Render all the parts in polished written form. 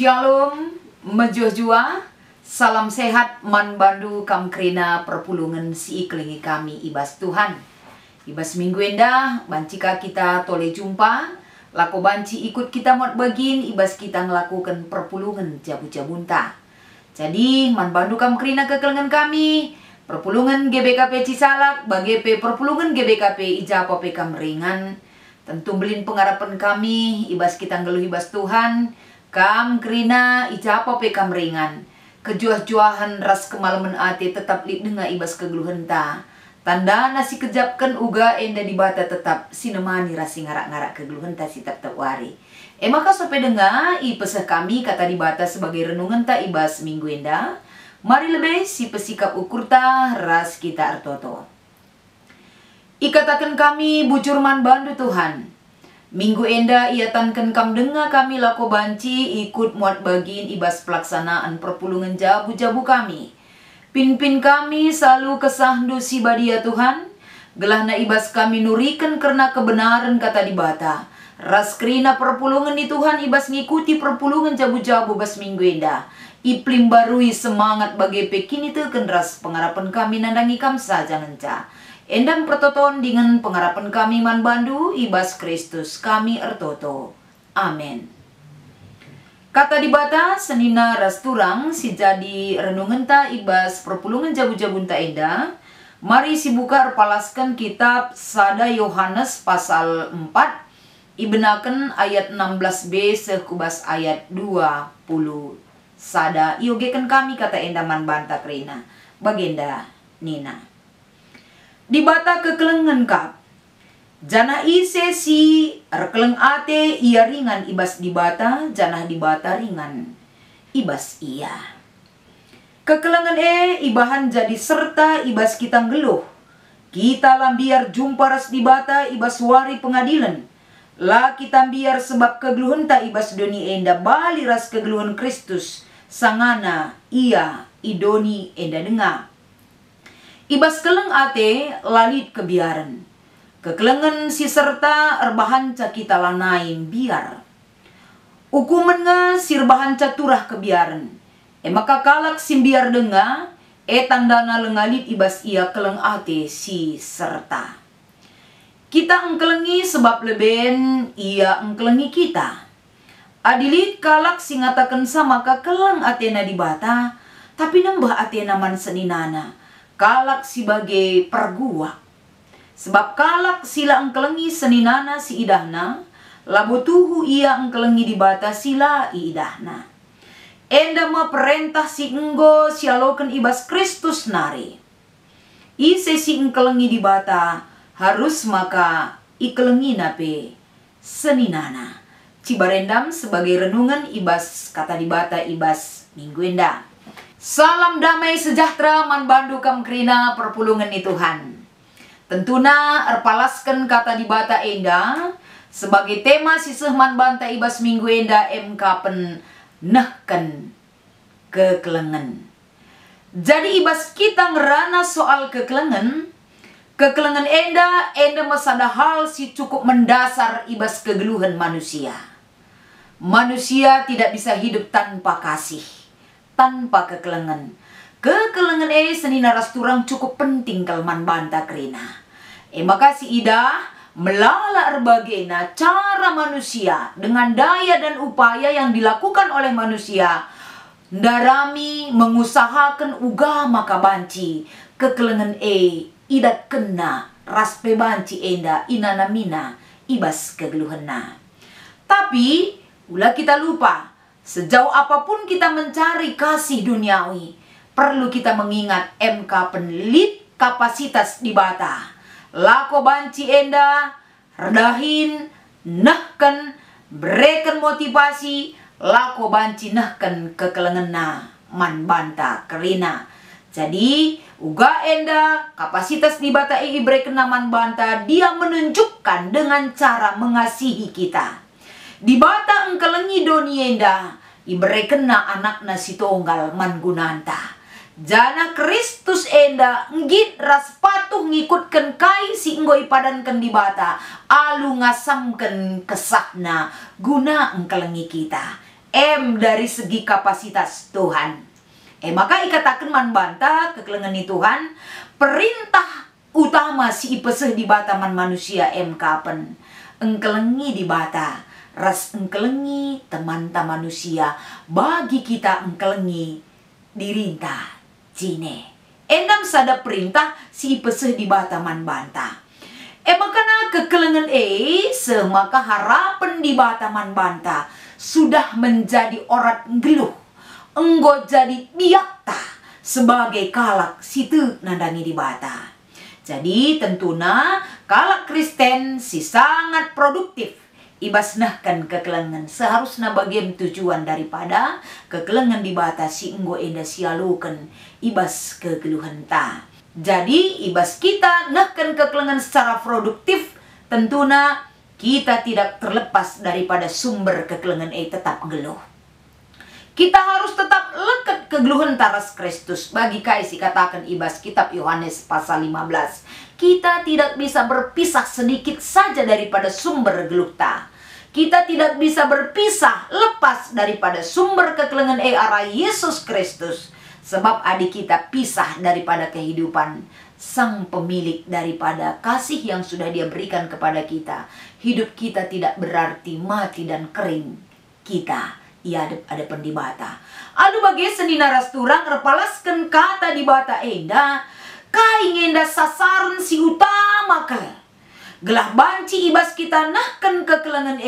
Shalom, mejua-jua, salam sehat man bandu kam krina perpulungan si iklingi kami ibas Tuhan. Ibas minggu endah, bancika kita tole jumpa, lako banci ikut kita mod bagin, ibas kita ngelakukan perpulungan jabu-jabunta. Jadi, man bandu kam krina kekelengan kami, perpulungan GBKP Cisalak, bagepe perpulungan GBKP Ijapa Pekam Ringan. Tentu belin pengharapan kami, ibas kita ngeluh ibas Tuhan, kam krina ijapa Pekam Ringan. Kejuah-juahan ras kemalaman ate tetap lip denga ibas kegeluhan ta. Tanda nasi kejapkan uga enda dibata tetap sinemani rasi ngarak-ngarak kegeluhan ta si tetap wari. Maka sope denga ipesah kami kata dibata sebagai renungan ta ibas minggu enda. Mari lebih si pesikap ukur ta ras kita artoto. Ikatakan kami bujurman bandu Tuhan. Minggu enda ia tankan kam denga kami lako banci ikut muat bagin ibas pelaksanaan perpulungan jabu-jabu kami. Pin-pin kami selalu kesahdu si badia Tuhan. Gelahna ibas kami nurikan karena kebenaran kata dibata. Ras krina perpulungan di Tuhan ibas ngikuti perpulungan jabu-jabu bas minggu enda. Iplim barui semangat bagi pekin itu ras pengharapan kami nandangi kam saja ngenca. Endang pertoton dengan pengharapan kami man bandu ibas Kristus kami ertoto. Amin. Kata dibata senina rasturang si jadi renungan ta ibas perpulungan jabu-jabun ta enda. Mari si buka palaskan kitab Sada Yohanes pasal 4 ibenaken ayat 16b sekubas ayat 20. Sada iogekan kami kata enda man banta krina bagenda nina. Dibata kekelengan kap jana ise si rekeleng ate ia ringan ibas dibata janah dibata ringan ibas iya kekelengan ibahan jadi serta ibas kita ngeluh kita lambiar jumpa ras dibata ibas wari pengadilan la kita biar sebab kegeluhan ta ibas doni enda bali ras kegeluhan Kristus sangana ia idoni enda denga. Ibas keleng ate lalit kebiaran. Kekelengan si serta erbahan ca kita lanain biar. Ukumen nga sirbahan ca turah kebiaran. Maka kalak simbiar denga tandana lengalit ibas ia keleng ate si serta. Kita engkelengi sebab leben ia engkelengi kita. Adilit kalak singatakan sama keleng atena dibata tapi nambah atena man seninana. Kalak sebagai perguak. Sebab kalak sila engkelengi seninana si idahna, labutuhu ia engkelengi dibata sila idahna. Enda ma perintah si enggo sialoken ibas Kristus nari. Ise si engkelengi dibata harus maka ikelengi nape seninana. Cibarendam sebagai renungan ibas kata dibata ibas minggu enda. Salam damai sejahtera man bandu kam krina perpulungan ni Tuhan. Tentuna erpalaskan kata dibata enda sebagai tema siseh man banta ibas minggu enda pen nahkan kekelengan. Jadi ibas kita ngerana soal kekelengan enda masada hal si cukup mendasar ibas kegeluhan manusia. Manusia tidak bisa hidup tanpa kasih. Tanpa kekelengan. Kekelengan senina rasturang cukup penting kalman banta krina. Maka si ida melala erbagena cara manusia dengan daya dan upaya yang dilakukan oleh manusia darami mengusahakan uga maka banci kekelengan idat kena raspe banci enda inanamina ibas kegeluhena. Tapi ulah kita lupa sejauh apapun kita mencari kasih duniawi, perlu kita mengingat penelit kapasitas dibata. Lako banci enda, redahin, nahkan, berikan motivasi, lako banci nahkan kekelengena man banta kerina. Jadi, uga enda kapasitas dibata berikan man banta, dia menunjukkan dengan cara mengasihi kita. Dibata engkelengi doni enda iberekena anak nasi tonggal man gunanta. Jana Kristus enda ngit ras patuh ngikutkan kai si enggo ipadankan dibata alu ngasamkan kesahna guna engkelengi kita. dari segi kapasitas Tuhan. Maka ikatakan man banta kekelengan ni Tuhan, perintah utama si ipeseh di bata man manusia kapen. Engkelengi di bata, ras engkelengi teman-teman manusia, bagi kita engkelengi dirinta cine. Endam sada perintah si ipeseh di bata man banta. Makana kekelengan semaka harapan di bata man banta sudah menjadi orat geluh. Enggo jadi biakta sebagai kalak situ nandangi di bata. Jadi tentunya kalak Kristen si sangat produktif. Ibas nahkan kekelengan seharusnya bagian tujuan daripada kekelengan di bata si enggo enda sialukan ibas kegeluhan ta. Jadi ibas kita nahkan kekelengan secara produktif, tentunya kita tidak terlepas daripada sumber kekelengan tetap geluh. Kita harus tetap lekat kegeluhan taras Kristus. Bagi kaisi katakan ibas kitab Yohanes pasal 15. Kita tidak bisa berpisah sedikit saja daripada sumber geluh ta. Kita tidak bisa berpisah lepas daripada sumber kekelengan arah Yesus Kristus. Sebab adik kita pisah daripada kehidupan sang pemilik daripada kasih yang sudah dia berikan kepada kita. Hidup kita tidak berarti mati dan kering. Kita ada pendibata. Alu bagi seni naras turang repalaskan kata di bata enda, kai enda sasaran si utama ke. Gelah banci ibas kita nahkan kekelengan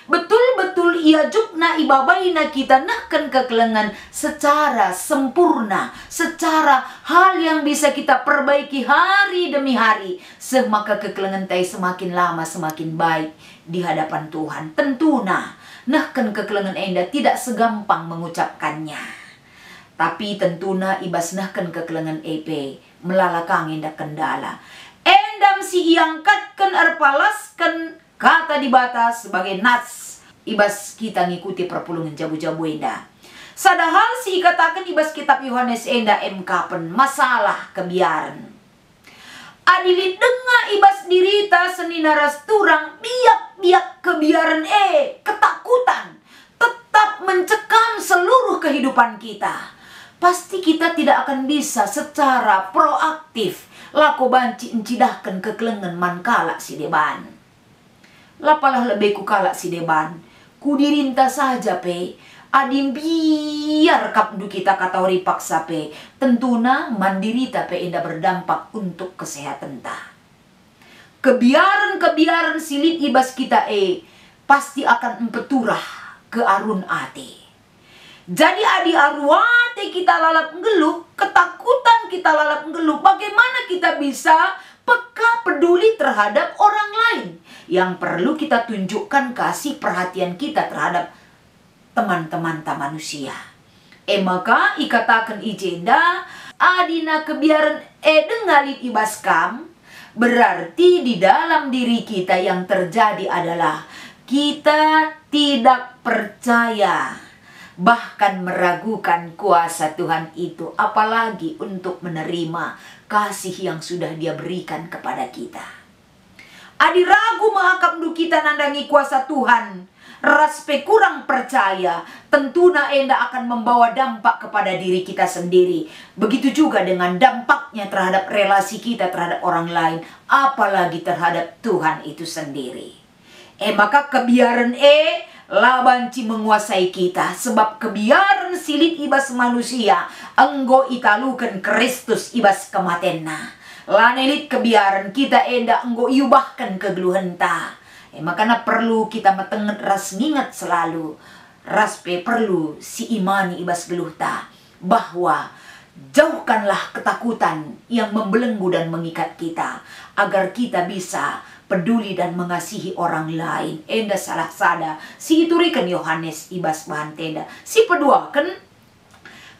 betul-betul ia jukna ibabaina kita nahkan kekelengan secara sempurna, secara hal yang bisa kita perbaiki hari demi hari. Semaka kekelengan tai semakin lama semakin baik di hadapan Tuhan. Tentunya nahkan kekelengan enda tidak segampang mengucapkannya. Tapi tentunya ibas nahkan kekelengan melalakang enda kendala. Endam si iangkatkan erpalaskan kata di bata sebagai nats. Ibas kita ngikuti perpulungan jabu-jabu enda. Sadahal si katakan ibas kitab Yohanes enda kapen masalah kebiaran. Adilit denga ibas dirita seni naras turang biak-biak kebiaran ketakutan tetap mencekam seluruh kehidupan kita. Pasti kita tidak akan bisa secara proaktif lako banci encidahkan kekelengan man kalak si deban. Lapalah lebih ku kalak si deban. Ku dirinta saja adim biar kapdu kita katori paksa tentuna mandirita enda berdampak untuk kesehatan ta. Kebiaran silit ibas kita pasti akan empeturah ke arun ate. Jadi adi arwate kita lalap ngeluh, ketakutan kita lalap ngeluh. Bagaimana kita bisa peka peduli terhadap orang lain? Yang perlu kita tunjukkan kasih perhatian kita terhadap teman-teman manusia. Maka ikatakan ijenda adina kebiaran dengalit ibas kam. Berarti di dalam diri kita yang terjadi adalah kita tidak percaya, bahkan meragukan kuasa Tuhan itu, apalagi untuk menerima kasih yang sudah dia berikan kepada kita. Adi ragu mahakam kita nandangi kuasa Tuhan, raspe kurang percaya, tentunya enda akan membawa dampak kepada diri kita sendiri. Begitu juga dengan dampaknya terhadap relasi kita terhadap orang lain, apalagi terhadap Tuhan itu sendiri. Maka kebiaran labanci menguasai kita, sebab kebiaran silit ibas manusia enggo italukan Kristus ibas kematenna. Lanelit kebiaran kita enda enggo iubahkan kegeluhan ta. Makanya perlu kita metenget ras ngingat selalu, raspe perlu si imani ibas geluh ta, bahwa jauhkanlah ketakutan yang membelenggu dan mengikat kita, agar kita bisa peduli dan mengasihi orang lain. Enda salah sada si iturikan Yohanes ibas bahan tenda. Si pedua kan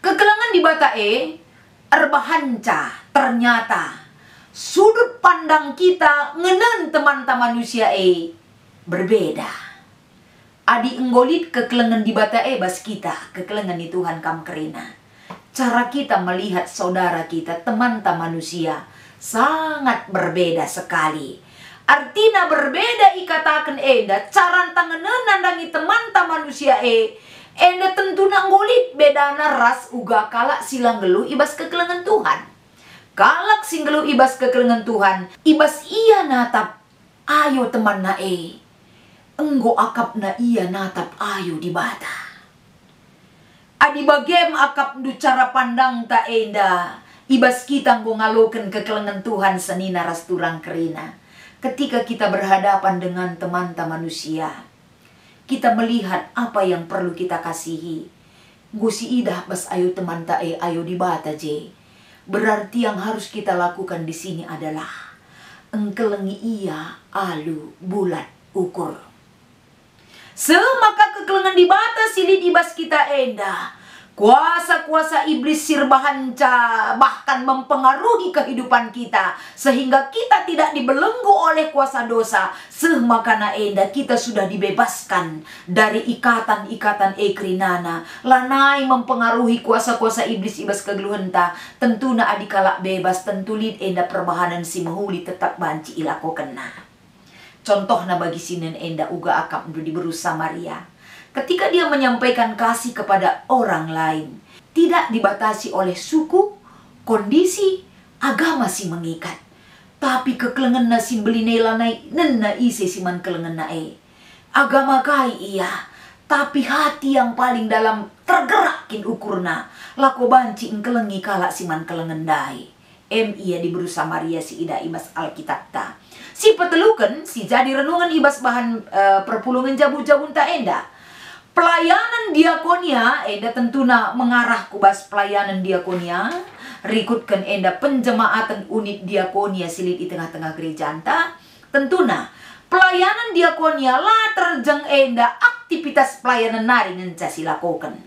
kekelangan di bata erbahanca ternyata sudut pandang kita ngenen teman-teman manusia berbeda. Adi enggolit kekelengan di bata bas kita, kekelengan di Tuhan kam kerina. Cara kita melihat saudara kita, teman-teman manusia, sangat berbeda sekali. Artinya berbeda ikatakan enda, cara tangan nandangi teman-teman manusia Enda tentu nanggolit bedana ras uga kalak silang geluh ibas kekelengan Tuhan. Kalak sing geluh ibas kekelengan Tuhan, ibas iya natap ayo teman na enggo akap na iya natap ayo di bata. Adi bagem akap du cara pandang ta enda, ibas kita nggo ngaloken kekelengan Tuhan senina ras turang kerina. Ketika kita berhadapan dengan teman-teman manusia, kita melihat apa yang perlu kita kasihi. Gusi idah bas ayo teman ta ayo di bata je. Berarti yang harus kita lakukan di sini adalah engkelengi ia alu bulat ukur. Semaka kekelengan di bata silid ibas kita enda. Kuasa-kuasa iblis sirbahanca bahkan mempengaruhi kehidupan kita sehingga kita tidak dibelenggu oleh kuasa dosa. Semakana enda kita sudah dibebaskan dari ikatan-ikatan ekrinana. Lanai mempengaruhi kuasa-kuasa iblis ibas kegeluhenta. Tentu na adikala bebas tentu lid enda perbahanan si mahuli tetap banci ilako kena. Contoh na bagi sinen enda uga akap di berusaha Maria. Ketika dia menyampaikan kasih kepada orang lain, tidak dibatasi oleh suku, kondisi, agama si mengikat. Tapi kekelengan na si belinay lanay nena isi siman kelengan na agama kai iya, tapi hati yang paling dalam tergerakin ukurna. Lako banci engkelengi kalak siman kelengan dai. Ia di berusaha Maria si ida ibas Alkitab ta. Si petelukan si jadi renungan ibas bahan perpulungan jabu-jabun ta enda. Pelayanan diakonia, enda tentuna mengarah kubas pelayanan diakonia. Rikutkan enda penjemaatan unit diakonia silid di tengah-tengah gereja anta. Tentuna, pelayanan diakonia lah terjeng enda aktivitas pelayanan nari ngenca silakokan.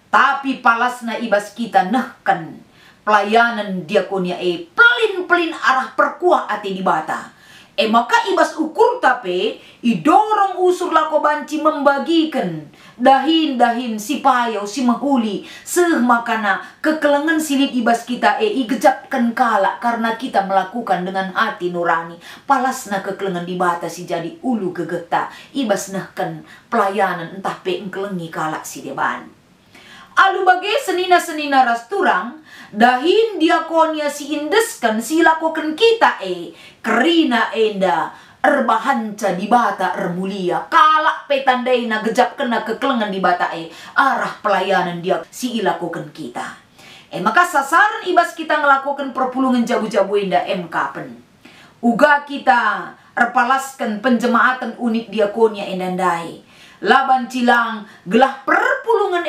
Tapi palasna ibas kita nehkan pelayanan diakonia pelin-pelin arah perkuah ati di bata. Maka ibas ukur tapi idorong usur lako banci membagikan dahin-dahin si payau si mahuli semakana kekelengan silid ibas kita igejapkan kala karena kita melakukan dengan hati nurani. Palasna kekelengan di bata si jadi ulu gegeta ibas nahkan pelayanan entah pe engkelengi kala si deban. Alu bagi senina-senina ras turang dahin diakonia si indeskan si lakukan kita kerina enda erbahanca di bata ermulia kalak petandai na gejap kena kekelengan di bata arah pelayanan dia si ilakukan kita maka sasaran ibas kita ngelakukan perpulungan jabu-jabu enda kapen uga kita erpalaskan penjemaatan unit diakonia endandai laban cilang gelah perpulungan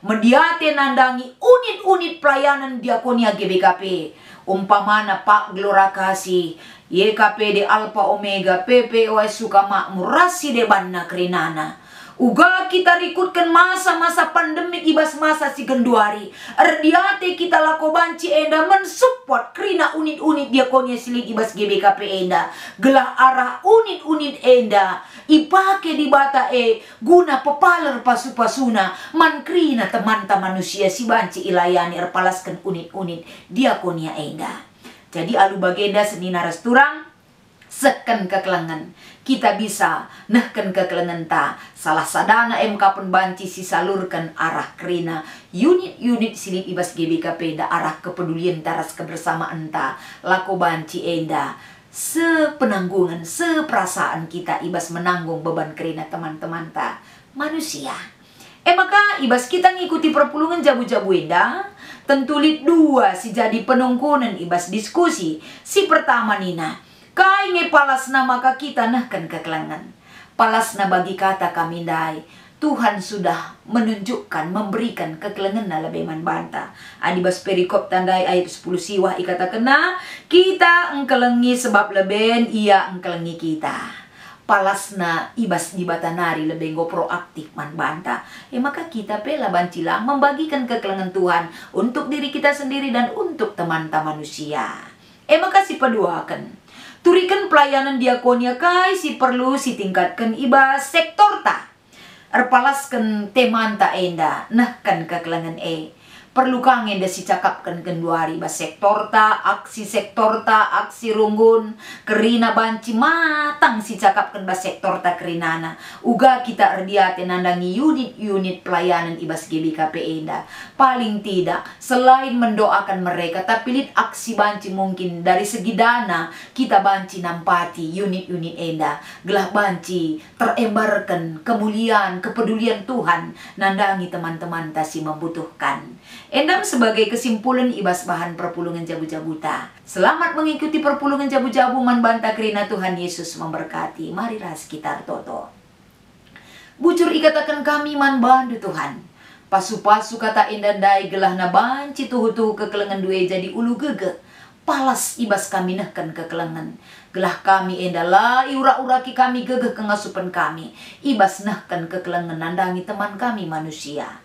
mediate nandangi unit-unit pelayanan diakonia GBKP umpamana Pak Gelora Kasih YKP de Alpha Omega PPOS Sukamakmur rasi de banna kerinana uga kita rikutkan masa-masa pandemik ibas masa si genduari erdiate kita lako banci enda mensupport kerina unit-unit diakonia silid ibas GBKP enda gelah arah unit-unit enda ipake di bata guna pepaler pasu-pasuna mankrina teman-teman manusia si banci ilayani erpalaskan unit-unit diakonia enda. Jadi alu bagenda senina resturang seken kekelengan kita bisa nehken kekelengan ta salah sadana kapen banci si salurkan arah kerina unit-unit silid ibas GBKP enda arah kepedulian taras kebersamaan ta lako banci enda sepenanggungan seperasaan kita ibas menanggung beban kerina teman-teman ta manusia. Maka ibas kita ngikuti perpulungan jabu-jabu enda tentu lid dua si jadi penungkunan ibas diskusi si pertama nina kai nge palasna maka kita nahkan kekelengan palasna bagi kata kami dai Tuhan sudah menunjukkan memberikan kekelengan na lebih banta adibas perikop tandai ayat 10 siwah ikata kena kita engkelengi sebab leben ia engkelengi kita palasna ibas di batanari lebih go proaktif man banta maka kita pela bancilang membagikan kekelengan Tuhan untuk diri kita sendiri dan untuk teman-teman manusia maka si paduakan turikan pelayanan diakonia kai si perlu si tingkatkan ibas sektor ta erpalaskan teman ta enda nahkan kekelengan perlu kangen desi cakapkan kenduari bas sektor ta, aksi runggun, kerina banci matang si cakapkan bas sektor ta kerinana. Uga kita erdiate nandangi unit-unit pelayanan ibas GBKP Enda. Paling tidak, selain mendoakan mereka, tapi lihat aksi banci mungkin dari segi dana, kita banci nampati unit-unit Enda. Gelah banci terembarkan kemuliaan, kepedulian Tuhan, nandangi teman-teman tasi membutuhkan. Endam sebagai kesimpulan ibas bahan perpulungan jabu-jabuta. Selamat mengikuti perpulungan jabu-jabu man banta kerina Tuhan Yesus memberkati. Mari ras kita toto. Bujur ikatakan kami man bandu Tuhan. Pasu-pasu kata endandai gelah na banci tuhu-tuhu kekelengan dua jadi ulu gege. Palas ibas kami nehkan kekelengan. Gelah kami endala iura-uraki kami gegeh kengasupan kami. Ibas nehkan kekelengan nandangi teman kami manusia.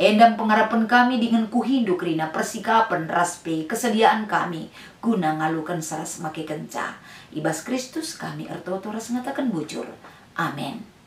Endam pengharapan kami dengan kuhinduk rina persikapan raspe kesediaan kami guna ngalukan saras make kenca. Ibas Kristus kami ertoto ras ngatakan bujur. Amin.